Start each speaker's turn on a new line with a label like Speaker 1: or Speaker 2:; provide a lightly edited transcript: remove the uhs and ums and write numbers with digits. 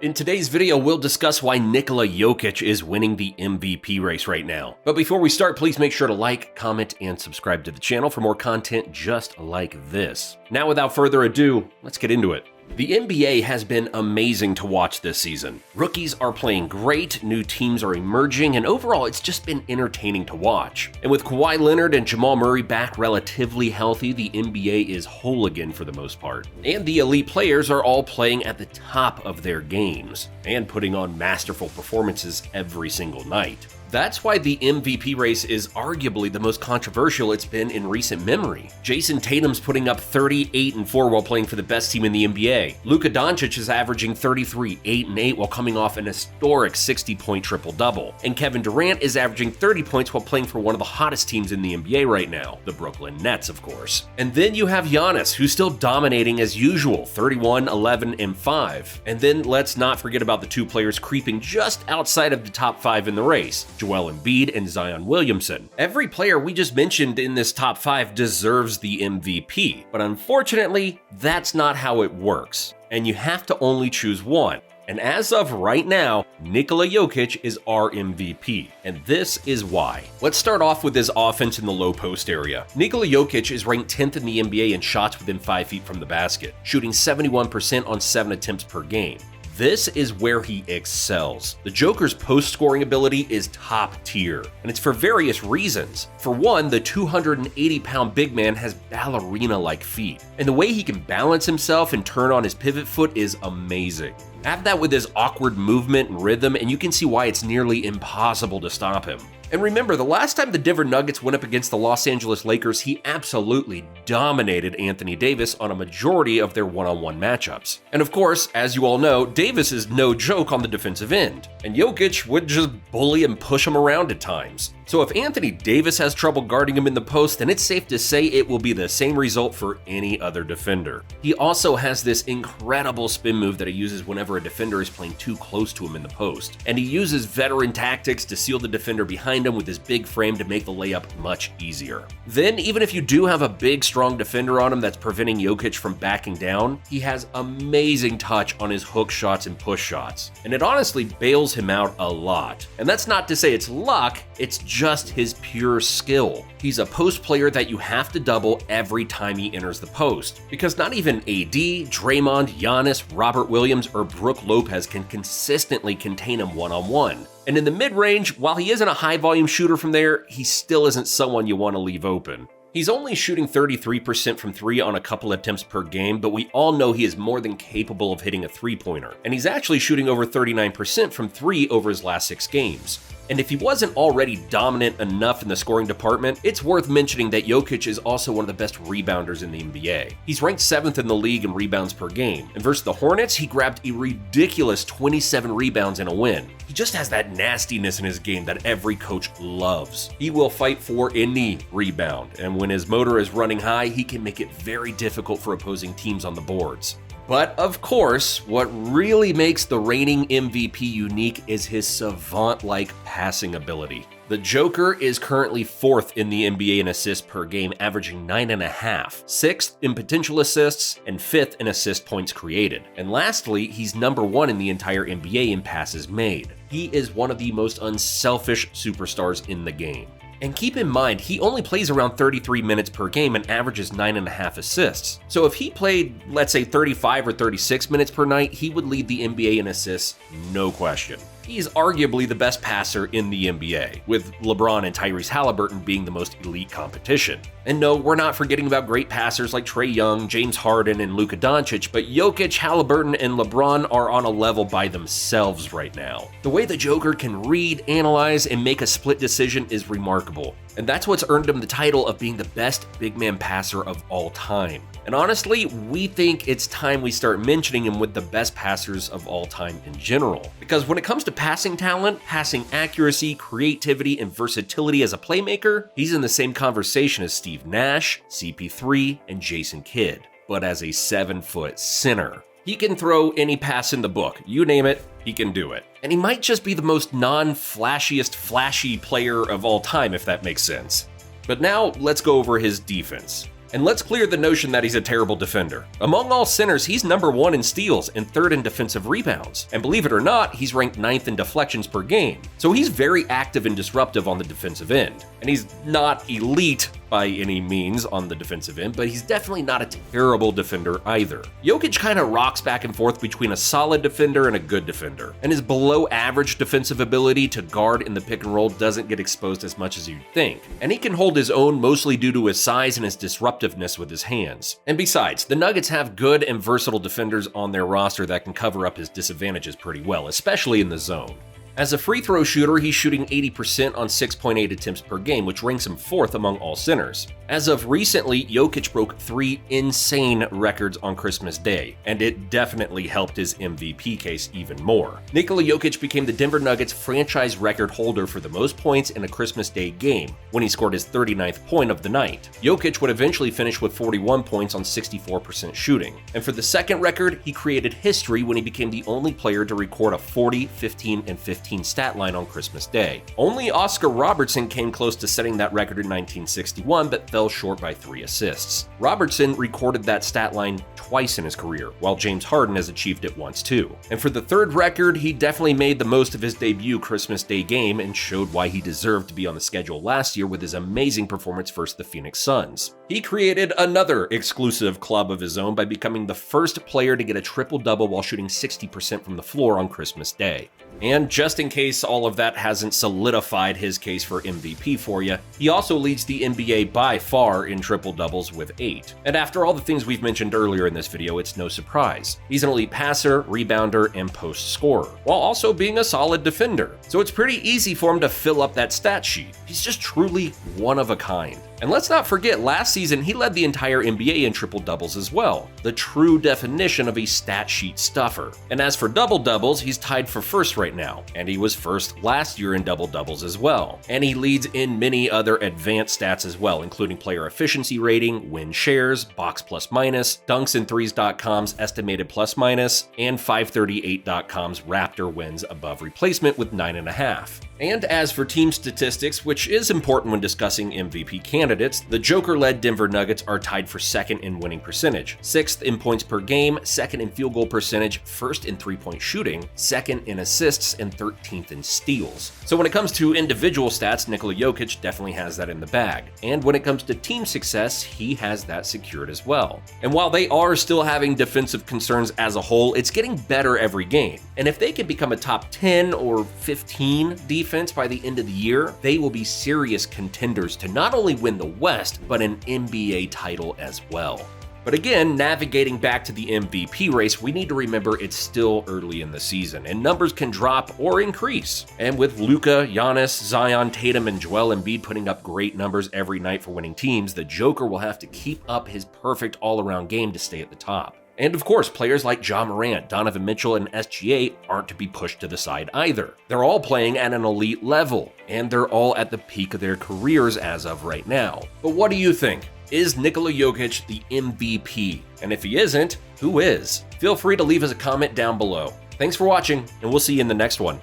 Speaker 1: In today's video, we'll discuss why Nikola Jokic is winning the MVP race right now. But before we start, please make sure to like, comment, and subscribe to the channel for more content just like this. Now, without further ado, let's get into it. The NBA has been amazing to watch this season. Rookies are playing great, new teams are emerging, and overall it's just been entertaining to watch. And with Kawhi Leonard and Jamal Murray back relatively healthy, the NBA is whole again for the most part. And the elite players are all playing at the top of their games, and putting on masterful performances every single night. That's why the MVP race is arguably the most controversial it's been in recent memory. Jason Tatum's putting up 38-4 while playing for the best team in the NBA. Luka Doncic is averaging 33, 8-8 while coming off an historic 60-point triple-double. And Kevin Durant is averaging 30 points while playing for one of the hottest teams in the NBA right now, the Brooklyn Nets, of course. And then you have Giannis, who's still dominating as usual, 31, 11, and 5. And then let's not forget about the two players creeping just outside of the top 5 in the race, Joel Embiid and Zion Williamson. Every player we just mentioned in this top 5 deserves the MVP, but unfortunately, that's not how it works, and you have to only choose one. And as of right now, Nikola Jokic is our MVP, and this is why. Let's start off with his offense in the low post area. Nikola Jokic is ranked 10th in the NBA in shots within 5 feet from the basket, shooting 71% on 7 attempts per game. This is where he excels. The Joker's post-scoring ability is top tier, and it's for various reasons. For one, the 280-pound big man has ballerina-like feet, and the way he can balance himself and turn on his pivot foot is amazing. Add that with his awkward movement and rhythm, and you can see why it's nearly impossible to stop him. And remember, the last time the Denver Nuggets went up against the Los Angeles Lakers, he absolutely dominated Anthony Davis on a majority of their one-on-one matchups. And of course, as you all know, Davis is no joke on the defensive end, and Jokic would just bully and push him around at times. So if Anthony Davis has trouble guarding him in the post, then it's safe to say it will be the same result for any other defender. He also has this incredible spin move that he uses whenever a defender is playing too close to him in the post, and he uses veteran tactics to seal the defender behind him with his big frame to make the layup much easier. Then, even if you do have a big, strong defender on him that's preventing Jokic from backing down, he has amazing touch on his hook shots and push shots, and it honestly bails him out a lot. And that's not to say it's luck, it's just his pure skill. He's a post player that you have to double every time he enters the post, because not even AD, Draymond, Giannis, Robert Williams, or Brook Lopez can consistently contain him one-on-one. And in the mid-range, while he isn't a high-volume shooter from there, he still isn't someone you want to leave open. He's only shooting 33% from 3 on a couple attempts per game, but we all know he is more than capable of hitting a three-pointer. And he's actually shooting over 39% from 3 over his last 6 games. And if he wasn't already dominant enough in the scoring department, it's worth mentioning that Jokic is also one of the best rebounders in the NBA. He's ranked 7th in the league in rebounds per game, and versus the Hornets, he grabbed a ridiculous 27 rebounds in a win. He just has that nastiness in his game that every coach loves. He will fight for any rebound, and when his motor is running high, he can make it very difficult for opposing teams on the boards. But of course, what really makes the reigning MVP unique is his savant-like passing ability. The Joker is currently 4th in the NBA in assists per game, averaging 9.5, 6th in potential assists, and 5th in assist points created. And lastly, he's number 1 in the entire NBA in passes made. He is one of the most unselfish superstars in the game. And keep in mind, he only plays around 33 minutes per game and averages 9.5 assists. So if he played, let's say 35 or 36 minutes per night, he would lead the NBA in assists, no question. He's arguably the best passer in the NBA, with LeBron and Tyrese Halliburton being the most elite competition. And no, we're not forgetting about great passers like Trae Young, James Harden, and Luka Doncic, but Jokic, Halliburton, and LeBron are on a level by themselves right now. The way the Joker can read, analyze, and make a split decision is remarkable, and that's what's earned him the title of being the best big man passer of all time. And honestly, we think it's time we start mentioning him with the best passers of all time in general. Because when it comes to passing talent, passing accuracy, creativity, and versatility as a playmaker, he's in the same conversation as Steve Nash, CP3, and Jason Kidd, but as a 7-foot center. He can throw any pass in the book, you name it, he can do it. And he might just be the most non-flashiest flashy player of all time, if that makes sense. But now, let's go over his defense. And let's clear the notion that he's a terrible defender. Among all centers, he's #1 in steals and 3rd in defensive rebounds. And believe it or not, he's ranked 9th in deflections per game. So he's very active and disruptive on the defensive end. And he's not elite by any means on the defensive end, but he's definitely not a terrible defender either. Jokic kind of rocks back and forth between a solid defender and a good defender, and his below average defensive ability to guard in the pick and roll doesn't get exposed as much as you'd think. And he can hold his own mostly due to his size and his disruptiveness with his hands. And besides, the Nuggets have good and versatile defenders on their roster that can cover up his disadvantages pretty well, especially in the zone. As a free throw shooter, he's shooting 80% on 6.8 attempts per game, which ranks him 4th among all centers. As of recently, Jokic broke 3 insane records on Christmas Day, and it definitely helped his MVP case even more. Nikola Jokic became the Denver Nuggets franchise record holder for the most points in a Christmas Day game, when he scored his 39th point of the night. Jokic would eventually finish with 41 points on 64% shooting. And for the second record, he created history when he became the only player to record a 40, 15, and 15 stat line on Christmas Day. Only Oscar Robertson came close to setting that record in 1961, but fell short by 3 assists. Robertson recorded that stat line twice in his career, while James Harden has achieved it once too. And for the third record, he definitely made the most of his debut Christmas Day game and showed why he deserved to be on the schedule last year with his amazing performance versus the Phoenix Suns. He created another exclusive club of his own by becoming the first player to get a triple-double while shooting 60% from the floor on Christmas Day. And just in case all of that hasn't solidified his case for MVP for you, he also leads the NBA by far in triple-doubles with 8. And after all the things we've mentioned earlier in this video, it's no surprise. He's an elite passer, rebounder, and post scorer, while also being a solid defender. So it's pretty easy for him to fill up that stat sheet. He's just truly one of a kind. And let's not forget, last season he led the entire NBA in triple-doubles as well, the true definition of a stat sheet stuffer. And as for double-doubles, he's tied for first right now, and he was first last year in double-doubles as well. And he leads in many other advanced stats as well, including player efficiency rating, win shares, box plus minus, dunksandthrees.com's estimated plus minus, and 538.com's Raptor wins above replacement with 9.5. And as for team statistics, which is important when discussing MVP candidates, the Joker-led Denver Nuggets are tied for 2nd in winning percentage, 6th in points per game, 2nd in field goal percentage, 1st in three-point shooting, 2nd in assists, and 13th in steals. So when it comes to individual stats, Nikola Jokic definitely has that in the bag. And when it comes to team success, he has that secured as well. And while they are still having defensive concerns as a whole, it's getting better every game. And if they can become a top 10 or 15 defense by the end of the year, they will be serious contenders to not only win the West, but an NBA title as well. But again, navigating back to the MVP race, we need to remember it's still early in the season, and numbers can drop or increase. And with Luka, Giannis, Zion, Tatum, and Joel Embiid putting up great numbers every night for winning teams, the Joker will have to keep up his perfect all-around game to stay at the top. And of course, players like Ja Morant, Donovan Mitchell, and SGA aren't to be pushed to the side either. They're all playing at an elite level, and they're all at the peak of their careers as of right now. But what do you think? Is Nikola Jokic the MVP? And if he isn't, who is? Feel free to leave us a comment down below. Thanks for watching, and we'll see you in the next one.